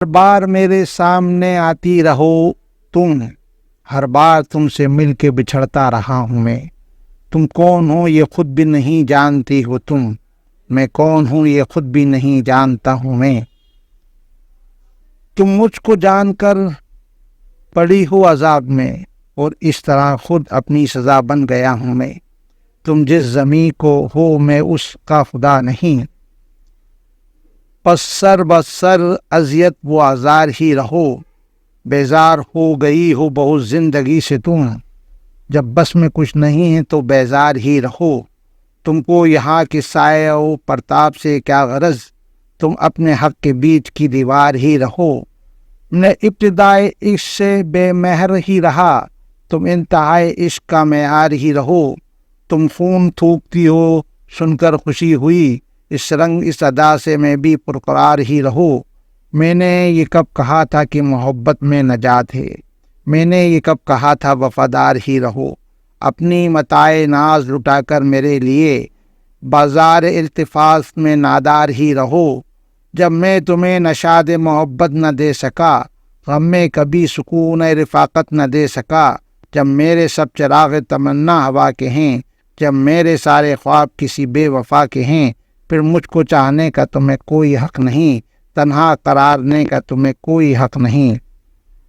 ہر بار میرے سامنے آتی رہو تم، ہر بار تم سے مل کے بچھڑتا رہا ہوں تم کون ہو یہ خود بھی نہیں جانتی ہو تم، میں کون ہوں یہ خود بھی نہیں جانتا ہوں تم مجھ کو جان کر پڑی ہو عذاب میں، اور اس طرح خود اپنی سزا بن گیا ہوں تم جس زمیں کو ہو میں اس کا خدا نہیں، پس سر بسر اذیت و آزار ہی رہو، بیزار ہو گئی ہو بہت زندگی سے تم، جب بس میں کچھ نہیں ہے تو بیزار ہی رہو، تم کو یہاں کے سائے و پرتاب سے کیا غرض، تم اپنے حق کے بیچ کی دیوار ہی رہو، میں ابتدائے عشق سے بے مہر ہی رہا، تم انتہائے عشق کا معیار ہی رہو، تم خون تھوکتی ہو سن کر خوشی ہوئی، اس رنگ اس ادا سے میں بھی پرقرار ہی رہو، میں نے یہ کب کہا تھا کہ محبت میں نجات ہے، میں نے یہ کب کہا تھا وفادار ہی رہو، اپنی متاع ناز لٹا کر میرے لیے بازار التفاظ میں نادار ہی رہو، جب میں تمہیں نشاد محبت نہ دے سکا، غم میں کبھی سکون رفاقت نہ دے سکا، جب میرے سب چراغ تمنا ہوا کے ہیں، جب میرے سارے خواب کسی بے وفا کے ہیں، پھر مجھ کو چاہنے کا تمہیں کوئی حق نہیں، تنہا قرارنے کا تمہیں کوئی حق نہیں۔